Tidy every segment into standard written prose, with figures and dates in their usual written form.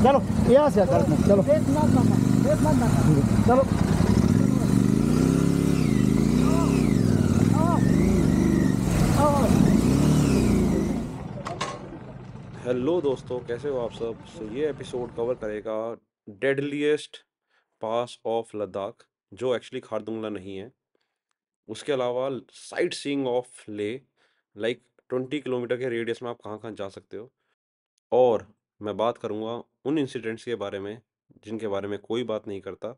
चलो यहाँ से चलो चलो। हेलो दोस्तों, कैसे हो आप सब। ये एपिसोड कवर करेगा डेडलीस्ट पास ऑफ लद्दाख, जो एक्चुअली खारदुंगला नहीं है। उसके अलावा साइट सीइंग ऑफ ले, लाइक 20 किलोमीटर के रेडियस में आप कहाँ कहाँ जा सकते हो। और मैं बात करूँगा उन इंसिडेंट्स के बारे में जिनके बारे में कोई बात नहीं करता,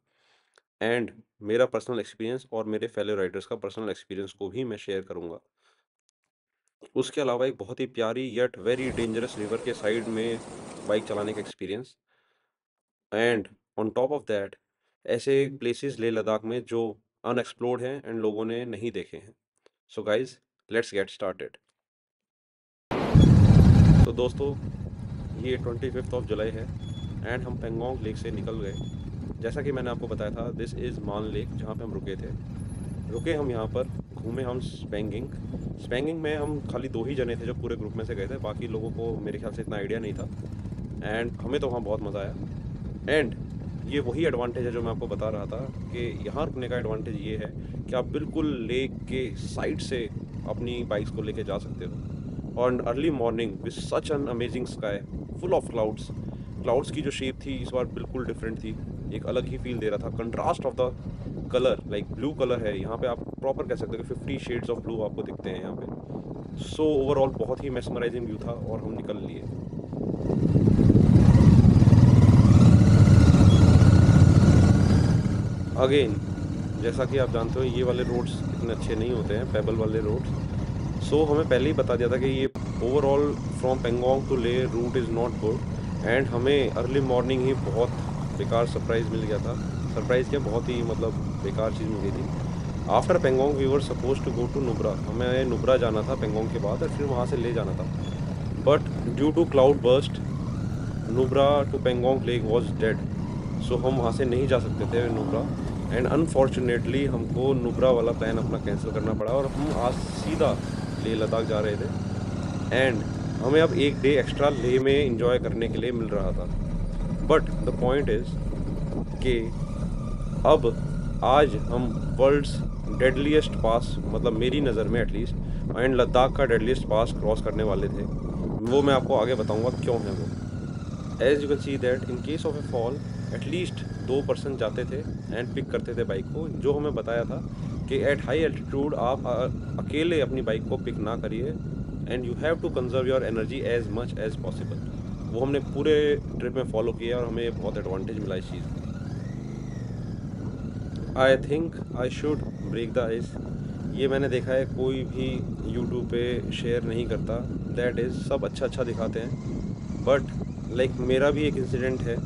एंड मेरा पर्सनल एक्सपीरियंस और मेरे फेलो राइडर्स का पर्सनल एक्सपीरियंस को भी मैं शेयर करूँगा। उसके अलावा एक बहुत ही प्यारी येट वेरी डेंजरस रिवर के साइड में बाइक चलाने का experience, and on top of that ऐसे प्लेसेस लेह लद्दाख में जो अनएक्सप्लोर्ड हैं एंड लोगों ने नहीं देखे हैं। So guys, let's get started. तो दोस्तों, ये 25 जुलाई है एंड हम पेंगोंग लेक से निकल गए। जैसा कि मैंने आपको बताया था, दिस इज़ मान लेक, जहाँ पे हम रुके हम यहाँ पर, घूमे हम स्पेंगिंग में हम खाली 2 ही जने थे जो पूरे ग्रुप में से गए थे, बाकी लोगों को मेरे ख्याल से इतना आइडिया नहीं था। एंड हमें तो वहाँ बहुत मज़ा आया। एंड ये वही एडवांटेज है जो मैं आपको बता रहा था कि यहाँ रुकने का एडवांटेज ये है कि आप बिल्कुल लेक के साइड से अपनी बाइक्स को लेके जा सकते हो। और early morning with such an amazing sky full of clouds की जो शेप थी इस बार बिल्कुल डिफरेंट थी, एक अलग ही फील दे रहा था। Contrast of the colour, like blue colour है यहाँ पे, आप प्रॉपर कह सकते हो कि 50 शेड्स ऑफ ब्लू आपको दिखते हैं यहाँ पे। सो ओवरऑल बहुत ही मेस्मराइजिंग व्यू था और हम निकल लिए। अगेन, जैसा कि आप जानते हो, ये वाले रोड्स इतने अच्छे नहीं होते हैं, पेबल वाले रोड्स। सो हमें पहले ही बता दिया था कि ये overall from Pangong to Leh route is not good, and हमें अर्ली मॉर्निंग ही बहुत बेकार सरप्राइज़ मिल गया था। सरप्राइज़ क्या, बहुत ही मतलब बेकार चीज़ मिल गई थी। After Pangong we were suppose to go to Nubra, हमें नुब्रा जाना था पेंगोंग के बाद और फिर वहाँ से ले जाना था। But due to cloud burst, Nubra to Pangong lake was dead. So हम वहाँ से नहीं जा सकते थे नुब्रा, एंड अनफॉर्चुनेटली हमको नुब्रा वाला प्लान अपना कैंसिल करना पड़ा और हम आज सीधा लेह लद्दाख जा रहे थे। एंड हमें अब एक डे एक्स्ट्रा लेह में इंजॉय करने के लिए मिल रहा था। बट द पॉइंट इज़ कि अब आज हम वर्ल्ड्स डेडलीस्ट पास, मतलब मेरी नज़र में एटलीस्ट, एंड लद्दाख का डेडलीस्ट पास क्रॉस करने वाले थे। वो मैं आपको आगे बताऊंगा क्यों है वो। As you can see that in case of a fall at least 2 person जाते थे एंड पिक करते थे बाइक को, जो हमें बताया था कि एट हाई एल्टीट्यूड आप अकेले अपनी बाइक को पिक ना करिए, and you have to conserve your energy as much as possible. वो हमने पूरे ट्रिप में फॉलो किया और हमें बहुत एडवांटेज मिला इस चीज़ में। I think I should break the ice. ये मैंने देखा है कोई भी यूट्यूब पे शेयर नहीं करता, दैट इज़ सब अच्छा दिखाते हैं, बट लाइक मेरा भी एक इंसिडेंट है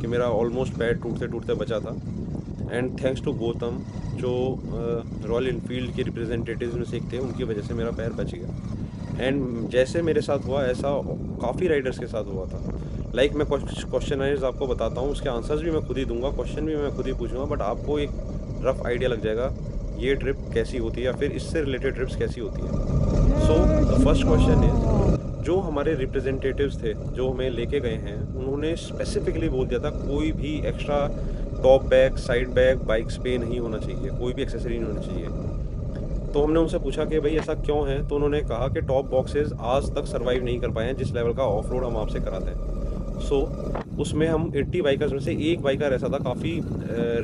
कि मेरा ऑलमोस्ट पैर टूटते टूटते बचा था। एंड थैंक्स टू गौतम, जो रॉयल इनफील्ड के रिप्रेजेंटेटिव्स में से एक थे, उनकी वजह से मेरा पैर बच गया। एंड जैसे मेरे साथ हुआ ऐसा काफ़ी राइडर्स के साथ हुआ था। लाइक मैं कुछ क्वेश्चन आपको बताता हूँ, उसके आंसर्स भी मैं खुद ही दूंगा, क्वेश्चन भी मैं खुद ही पूछूंगा, बट आपको एक रफ आइडिया लग जाएगा ये ट्रिप कैसी होती है या फिर इससे रिलेटेड ट्रिप्स कैसी होती है। So the first question is, जो हमारे रिप्रेजेंटेटिव्स थे जो हमें लेके गए हैं, उन्होंने स्पेसिफिकली बोल दिया था कोई भी extra top bag, side bag bikes पे नहीं होना चाहिए, कोई भी एक्सेसरी नहीं होनी चाहिए। तो हमने उनसे पूछा कि भाई ऐसा क्यों है, तो उन्होंने कहा कि टॉप बॉक्सेस आज तक सर्वाइव नहीं कर पाए हैं जिस लेवल का ऑफ रोड हम आपसे कराते हैं। सो उसमें हम 80 बाइकर्स में से एक बाइकर ऐसा था, काफ़ी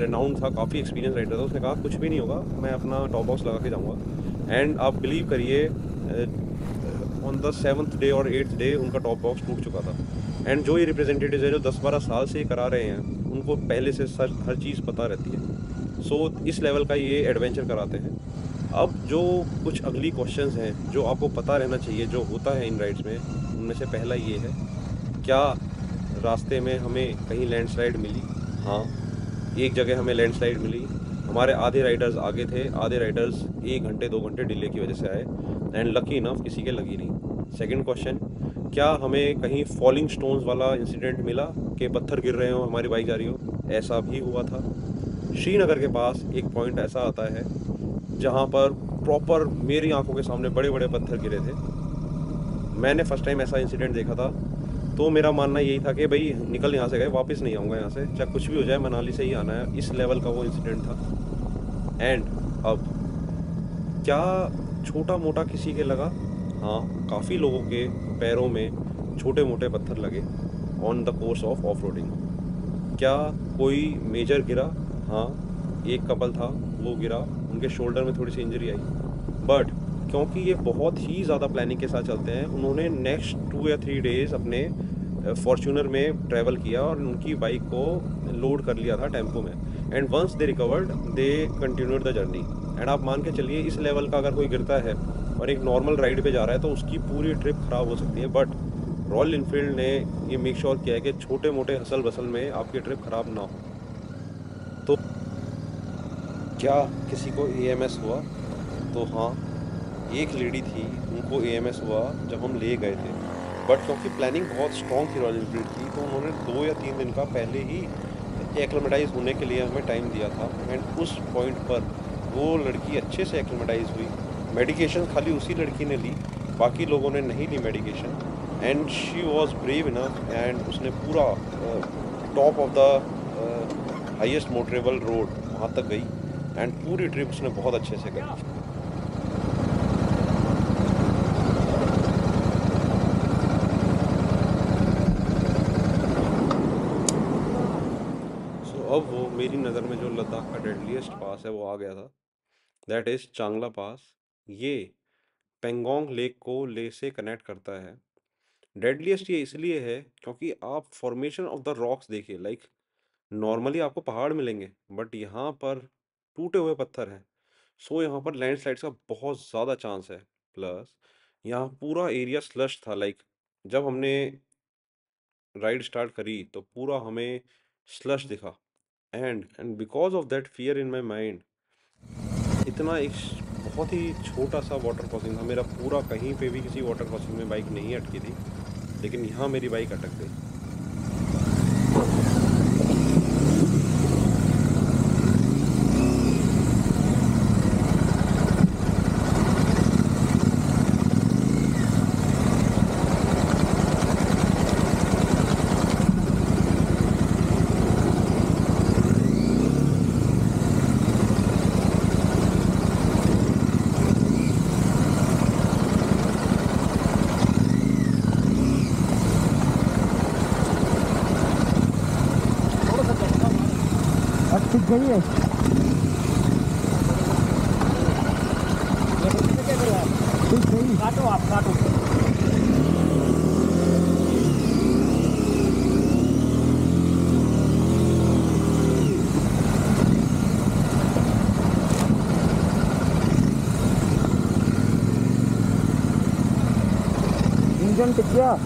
रेनाउंड था, काफ़ी एक्सपीरियंस राइडर था। उसने कहा कुछ भी नहीं होगा, मैं अपना टॉप बॉक्स लगा के जाऊँगा। एंड आप बिलीव करिए, ऑन द 7th डे और 8th डे उनका टॉप बॉक्स टूट चुका था। एंड जो ये रिप्रेजेंटेटिव है जो 10-12 साल से करा रहे हैं, उनको पहले से हर चीज़ पता रहती है। सो इस लेवल का ये एडवेंचर कराते हैं। अब जो कुछ अगली क्वेश्चंस हैं जो आपको पता रहना चाहिए जो होता है इन राइड्स में, उनमें से पहला ये है, क्या रास्ते में हमें कहीं लैंडस्लाइड मिली? हाँ, एक जगह हमें लैंडस्लाइड मिली। हमारे आधे राइडर्स आगे थे, आधे राइडर्स 1 घंटे 2 घंटे डिले की वजह से आए, एंड लकी इनफ किसी के लगी नहीं। सेकंड क्वेश्चन, क्या हमें कहीं फॉलिंग स्टोन्स वाला इंसिडेंट मिला कि पत्थर गिर रहे हो, हमारी बाइक जा रही हो? ऐसा भी हुआ था। श्रीनगर के पास एक पॉइंट ऐसा आता है जहाँ पर प्रॉपर मेरी आंखों के सामने बड़े बड़े पत्थर गिरे थे। मैंने फर्स्ट टाइम ऐसा इंसिडेंट देखा था तो मेरा मानना यही था कि भाई निकल यहाँ से गए, वापस नहीं आऊँगा यहाँ से, चाहे कुछ भी हो जाए, मनाली से ही आना है। इस लेवल का वो इंसिडेंट था। एंड अब क्या छोटा मोटा किसी के लगा? हाँ, काफ़ी लोगों के पैरों में छोटे मोटे पत्थर लगे on the course of off roading. क्या कोई मेजर गिरा? हाँ, एक कपल था, वो गिरा, उनके शोल्डर में थोड़ी सी इंजरी आई। बट क्योंकि ये बहुत ही ज़्यादा प्लानिंग के साथ चलते हैं, उन्होंने नेक्स्ट 2 या 3 डेज़ अपने फॉर्च्यूनर में ट्रैवल किया और उनकी बाइक को लोड कर लिया था टेम्पो में। And once they recovered, they continued the journey. And आप मान के चलिए, इस लेवल का अगर कोई गिरता है और एक नॉर्मल राइड पे जा रहा है तो उसकी पूरी ट्रिप ख़राब हो सकती है। बट रॉयल इनफील्ड ने ये मेक श्योर किया है कि छोटे मोटे हसल बसल में आपकी ट्रिप ख़राब ना हो। तो क्या किसी को AMS हुआ? तो हाँ, एक लेडी थी, उनको AMS हुआ जब हम ले गए थे। बट क्योंकि प्लानिंग बहुत स्ट्रॉन्ग थी रॉयल इनफील्ड की, तो उन्होंने 2 या 3 दिन का पहले ही एक्लेमेटाइज होने के लिए हमें टाइम दिया था। एंड उस पॉइंट पर वो लड़की अच्छे से एक्लेमेटाइज हुई। मेडिकेशन खाली उसी लड़की ने ली, बाकी लोगों ने नहीं ली medication. And she was brave enough, and उसने पूरा top of the highest motorable road वहाँ तक गई। एंड पूरी ट्रिप उसने बहुत अच्छे से करी। अब वो मेरी नज़र में जो लद्दाख का डेडलीस्ट पास है वो आ गया था, दैट इज़ चांगला पास। ये पेंगोंग लेक को ले से कनेक्ट करता है। डेडलीस्ट ये इसलिए है क्योंकि आप फॉर्मेशन ऑफ द रॉक्स देखिए। लाइक नॉर्मली आपको पहाड़ मिलेंगे, बट यहाँ पर टूटे हुए पत्थर हैं। सो यहाँ पर लैंडस्लाइड्स का बहुत ज़्यादा चांस है। प्लस यहाँ पूरा एरिया स्लश था। लाइक जब हमने राइड स्टार्ट करी तो पूरा हमें स्लश दिखा। And because of that fear in my mind, इतना एक बहुत ही छोटा सा वाटर क्रॉसिंग था मेरा। पूरा कहीं पे भी किसी वाटर क्रॉसिंग में बाइक नहीं अटकी थी, लेकिन यहाँ मेरी बाइक अटक गई। ठीक गई है। ठीक गई, काटो आप, काटो। इंजन टिक गया।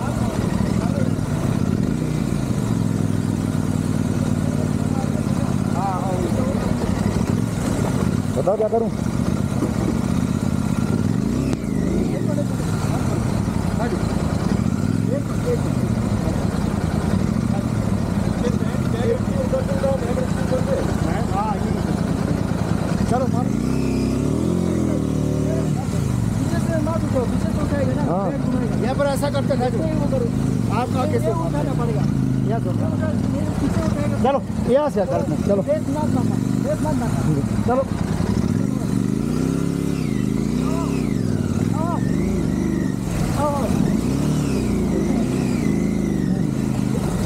बताओ क्या करूं? चलो हाँ, यहाँ पर ऐसा करते थे। आपका कैसे उठाना पड़ेगा? चलो यहाँ से चलो चलो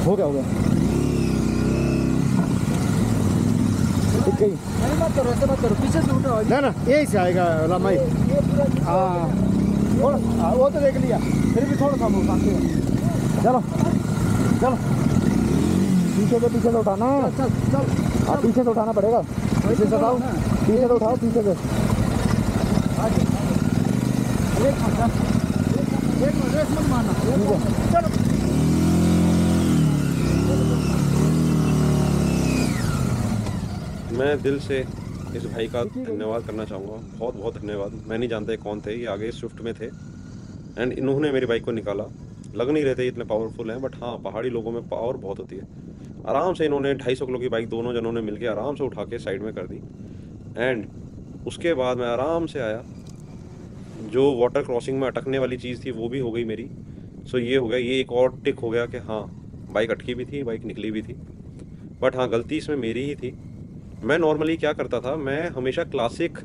हो गया ठीक गई। मत करो पीछे से उठो ना यही से आएगा लम्बाई। हाँ थोड़ा वो तो देख लिया, फिर भी थोड़ा सा चलो चलो पीछे से उठाना। चल आप पीछे से उठाना पड़ेगा। पीछे से उठाओ, पीछे से उठाओ, पीछे से। चलो मैं दिल से इस भाई का धन्यवाद करना चाहूँगा, बहुत बहुत धन्यवाद। मैं नहीं जानता ये कौन थे, ये आगे स्विफ्ट में थे एंड इन्होंने मेरी बाइक को निकाला। लग नहीं रहे थे इतने पावरफुल हैं, बट हाँ, पहाड़ी लोगों में पावर बहुत होती है। आराम से इन्होंने 250 किलो की बाइक दोनों जनों ने मिलके आराम से उठा के साइड में कर दी। एंड उसके बाद मैं आराम से आया। जो वाटर क्रॉसिंग में अटकने वाली चीज़ थी वो भी हो गई मेरी। सो ये हो गया, ये एक और टिक हो गया कि हाँ बाइक अटकी भी थी, बाइक निकली भी थी। बट हाँ गलती इसमें मेरी ही थी। मैं नॉर्मली क्या करता था, मैं हमेशा क्लासिक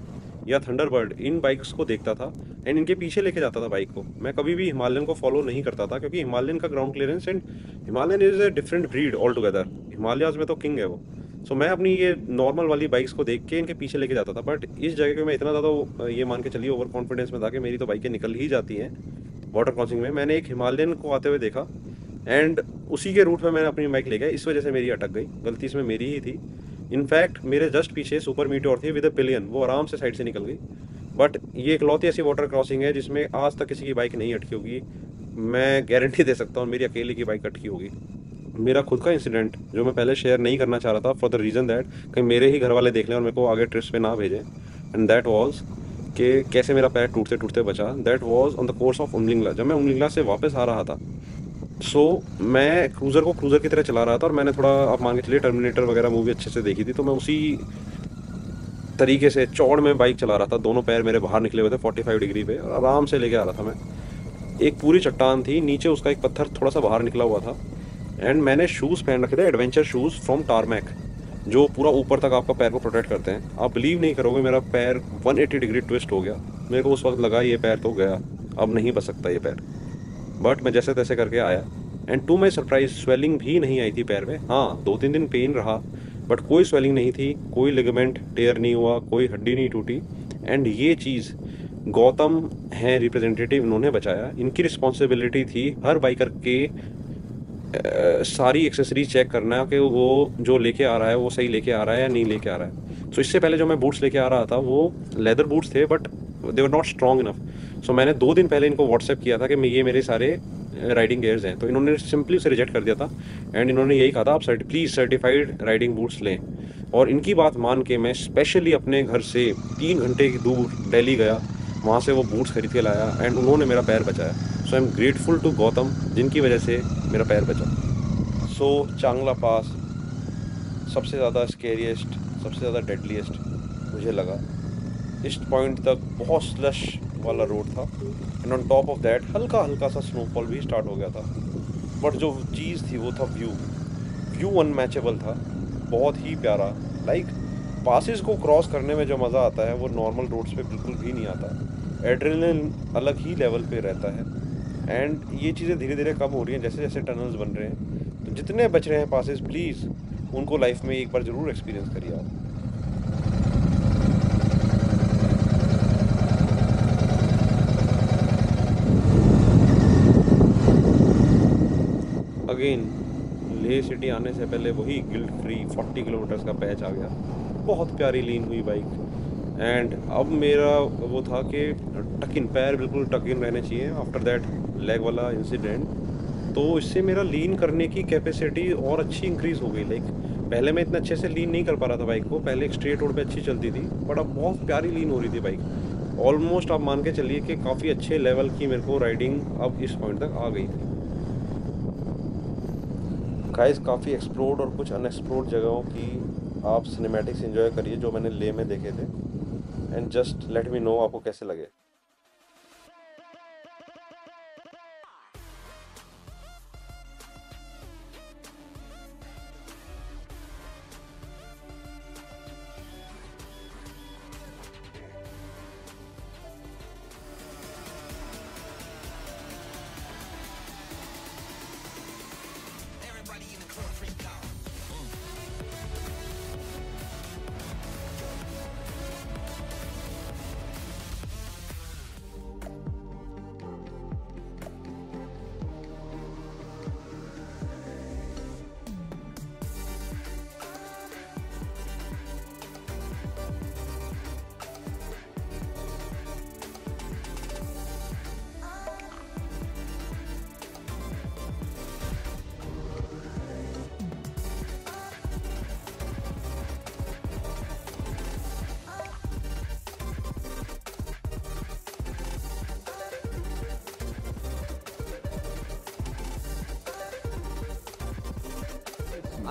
या थंडरबर्ड इन बाइक्स को देखता था एंड इनके पीछे लेके जाता था बाइक को। मैं कभी भी हिमालयन को फॉलो नहीं करता था, क्योंकि हिमालयन का ground clearance and Himalayan is a different breed all together. Himalayas में तो किंग है वो। सो मैं अपनी ये नॉर्मल वाली बाइक्स को देख के इनके पीछे लेके जाता था। बट इस जगह पे मैं इतना ज़्यादा ये मान के चलिए ओवर कॉन्फिडेंस में था कि मेरी तो बाइकें निकल ही जाती हैं वाटर क्रॉसिंग में। मैंने एक हिमालयन को आते हुए देखा एंड उसी के रूट में मैंने अपनी बाइक ले गया, इस वजह से मेरी अटक गई। गलती इसमें मेरी ही थी। इनफैक्ट मेरे जस्ट पीछे सुपर मीटियोर थी विद अ पिलियन, वो आराम से साइड से निकल गई। बट ये इकलौती ऐसी वाटर क्रॉसिंग है जिसमें आज तक किसी की बाइक नहीं अटकी होगी। मैं गारंटी दे सकता हूँ मेरी अकेले की बाइक अटकी होगी। मेरा खुद का इंसिडेंट जो मैं पहले शेयर नहीं करना चाह रहा था फॉर द रीज़न दैट कहीं मेरे ही घर वाले देख लें और मेरे को आगे ट्रिप्स पे ना भेजें, एंड दैट वाज कि कैसे मेरा पैर टूटते टूटते बचा। That was on the course of Umling La. जब मैं उमलिंगला से वापस आ रहा था, मैं क्रूज़र को क्रूज़र की तरह चला रहा था और मैंने थोड़ा, आप मान के चलिए, टर्मिनेटर वगैरह मूवी अच्छे से देखी थी, तो मैं उसी तरीके से चौड़ में बाइक चला रहा था। दोनों पैर मेरे बाहर निकले हुए थे 45 डिग्री पे, और आराम से लेके आ रहा था मैं। एक पूरी चट्टान थी, नीचे उसका एक पत्थर थोड़ा सा बाहर निकला हुआ था, एंड मैंने शूज़ पहन रखे थे, एडवेंचर शूज़ फ्रॉम टारमैक, जो पूरा ऊपर तक आपका पैर को प्रोटेक्ट करते हैं। आप बिलीव नहीं करोगे, मेरा पैर 180 डिग्री ट्विस्ट हो गया। मेरे को उस वक्त लगा ये पैर तो गया, अब नहीं बच सकता ये पैर। बट मैं जैसे तैसे करके आया, and to my surprise swelling भी नहीं आई थी पैर में। हाँ 2-3 दिन पेन रहा, बट कोई स्वेलिंग नहीं थी, कोई लिगामेंट टेयर नहीं हुआ, कोई हड्डी नहीं टूटी। एंड ये चीज़ गौतम हैं रिप्रेजेंटेटिव, इन्होंने बचाया। इनकी रिस्पॉन्सिबिलिटी थी हर बाइकर के सारी एक्सेसरीज चेक करना कि वो जो लेके आ रहा है वो सही लेके आ रहा है या नहीं लेके आ रहा है। सो इससे पहले जो मैं बूट्स लेके आ रहा था वो लेदर बूट्स थे, but they were not strong enough. So मैंने 2 दिन पहले इनको व्हाट्सएप किया था कि ये मेरे सारे राइडिंग गेयर्स हैं, तो इन्होंने सिंपली उसे रिजेक्ट कर दिया था। एंड इन्होंने यही कहा था आप प्लीज़ सर्टिफाइड राइडिंग बूट्स लें। और इनकी बात मान के मैं स्पेशली अपने घर से 3 घंटे की दूर दिल्ली गया, वहाँ से वो बूट्स खरीद के लाया, एंड उन्होंने मेरा पैर बचाया। So I am grateful to Gautam, जिनकी वजह से मेरा पैर बचा। सो चांगला पास सबसे ज़्यादा स्केरियस्ट, सबसे ज़्यादा डेडलीस्ट मुझे लगा। इस पॉइंट तक बहुत स्लश वाला रोड था, and on top of that हल्का हल्का सा स्नोफॉल भी स्टार्ट हो गया था। बट जो चीज़ थी वो था व्यू अनमैचेबल था, बहुत ही प्यारा। लाइक पासेस को क्रॉस करने में जो मज़ा आता है वो नॉर्मल रोड्स पे बिल्कुल भी नहीं आता। एड्रेनलिन अलग ही लेवल पे रहता है, एंड ये चीज़ें धीरे धीरे कम हो रही हैं जैसे जैसे टनल्स बन रहे हैं। तो जितने बच रहे हैं पासेस, प्लीज़ उनको लाइफ में एक बार ज़रूर एक्सपीरियंस करिए आप। अगेन लेह सिटी आने से पहले वही गिल्ट फ्री 40 किलोमीटर्स का पैच आ गया। बहुत प्यारी लीन हुई बाइक, एंड अब मेरा वो था कि टक इन, पैर बिल्कुल टक इन रहने चाहिए आफ्टर दैट लेग वाला इंसिडेंट। तो इससे मेरा लीन करने की कैपेसिटी और अच्छी इंक्रीज़ हो गई। लाइक पहले मैं इतना अच्छे से लीन नहीं कर पा रहा था बाइक को, पहले एक स्ट्रेट रोड पे अच्छी चलती थी, बट अब बहुत प्यारी लीन हो रही थी बाइक। ऑलमोस्ट आप मान के चलिए कि काफ़ी अच्छे लेवल की मेरे को राइडिंग अब इस पॉइंट तक आ गई थी। गाइस काफ़ी एक्सप्लोर्ड और कुछ अनएक्सप्लोर्ड जगहों की आप सिनेमैटिक्स एंजॉय करिए जो मैंने लेह में देखे थे, and just let me know आपको कैसे लगे।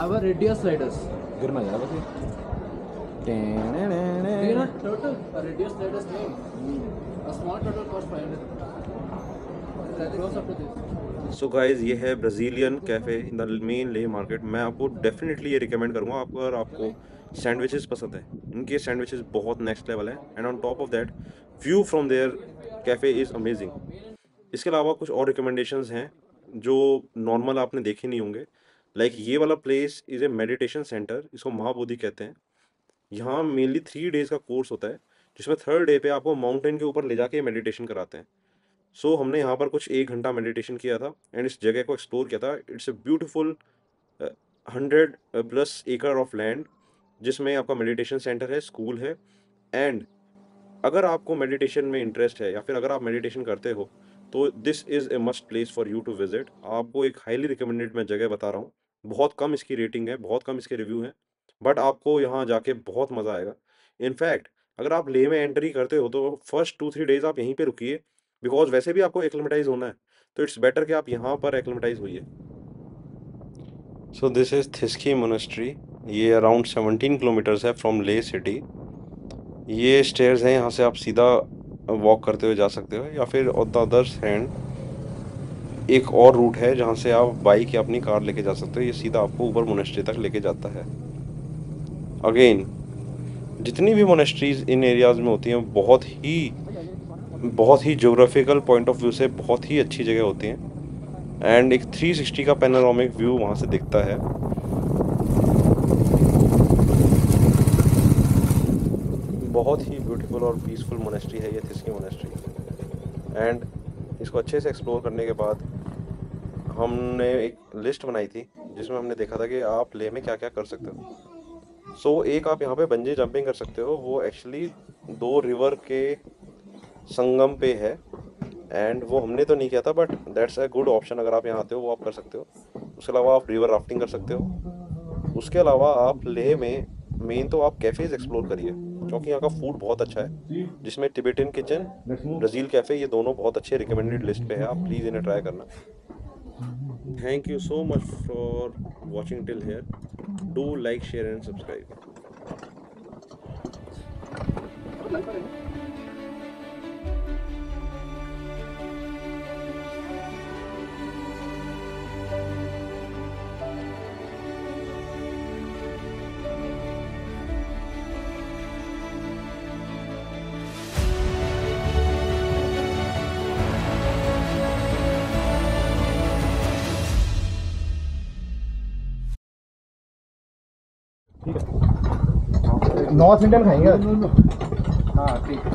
Our radius sliders. गिरना जाएगा बस You know, turtle. A radius sliders name. A small turtle costs 500. Close up to this. So guys, ये है Brazilian cafe in the main ले मार्केट। मैं आपको डेफिनेटली ये रिकमेंड करूँगा, आपको अगर आपको सैंडविचेस पसंद है। इनके सैंडविचेस बहुत नेक्स्ट लेवल है, and on top of that view from there cafe is amazing. इसके अलावा कुछ और रिकमेंडेशंस हैं जो नॉर्मल आपने देखे नहीं होंगे। लाइक ये वाला place is a meditation centre, इसको महाबोधि कहते हैं। यहाँ मेनली 3 डेज़ का कोर्स होता है, जिसमें थर्ड डे पे आपको माउंटेन के ऊपर ले जाके मेडिटेशन कराते हैं। सो हमने यहाँ पर कुछ 1 घंटा मेडिटेशन किया था एंड इस जगह को एक्सप्लोर किया था। इट्स अ ब्यूटीफुल 100 प्लस एकड़ ऑफ लैंड, जिसमें आपका मेडिटेशन सेंटर है, स्कूल है। एंड अगर आपको मेडिटेशन में इंटरेस्ट है या फिर अगर आप मेडिटेशन करते हो, तो this is a must place for you to visit. आपको एक हाईली रिकमेंडेड मैं जगह बता रहा हूँ। बहुत कम इसकी रेटिंग है, बहुत कम इसके रिव्यू हैं, बट आपको यहाँ जाके बहुत मज़ा आएगा। इनफैक्ट अगर आप लेह में एंट्री करते हो तो फर्स्ट 2-3 डेज़ आप यहीं पे रुकिए, बिकॉज़ वैसे भी आपको एक्लिमेटाइज़ होना है, तो इट्स बेटर कि आप यहाँ पर एक्लिमेटाइज़ होइए। सो दिस इज़ थिस्की मोनेस्ट्री। ये अराउंड 17 किलोमीटर्स है फ्रॉम लेह सिटी। ये स्टेयर्स हैं, यहाँ से आप सीधा वॉक करते हुए जा सकते हो, या फिर ऑन द अदर हैंड एक और रूट है जहाँ से आप बाइक या अपनी कार लेके जा सकते हो। ये सीधा आपको ऊपर मोनेस्ट्री तक लेके जाता है। अगेन, जितनी भी मोनेस्ट्रीज इन एरियाज़ में होती हैं बहुत ही ज्योग्राफिकल पॉइंट ऑफ व्यू से बहुत ही अच्छी जगह होती हैं, एंड एक 360 का पैनोरामिक व्यू वहाँ से दिखता है। बहुत ही ब्यूटीफुल और पीसफुल मोनेस्ट्री है ये थिस्की मोनेस्ट्री। एंड इसको अच्छे से एक्सप्लोर करने के बाद हमने एक लिस्ट बनाई थी, जिसमें हमने देखा था कि आप लेह में क्या क्या कर सकते हो। सो एक आप यहाँ पे बंजी जंपिंग कर सकते हो, वो एक्चुअली 2 रिवर के संगम पे है, एंड वो हमने तो नहीं किया था, but that's a good option. अगर आप यहाँ आते हो वो आप कर सकते हो। उसके अलावा आप रिवर राफ्टिंग कर सकते हो। उसके अलावा आप लेह में मेन तो आप कैफ़ेज़ एक्सप्लोर करिए, क्योंकि यहाँ का फूड बहुत अच्छा है, जिसमें टिबेटन किचन, ब्राज़ील कैफ़े, ये दोनों बहुत अच्छे रिकमेंडेड लिस्ट पे है। आप प्लीज़ इन्हें ट्राई करना। Thank you so much for watching till here. Do like, share and subscribe. North Indian खाएंगे। हाँ ठीक है।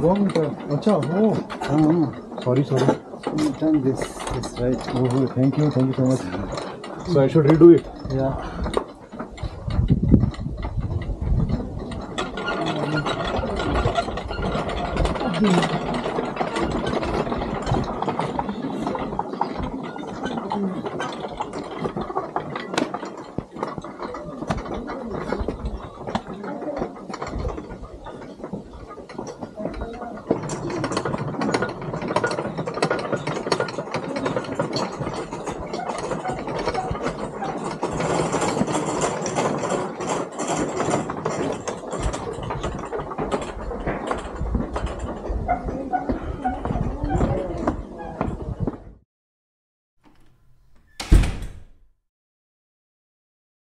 रॉन्ग। अच्छा वो sorry This right. Thank you so much. So I should redo it. Yeah.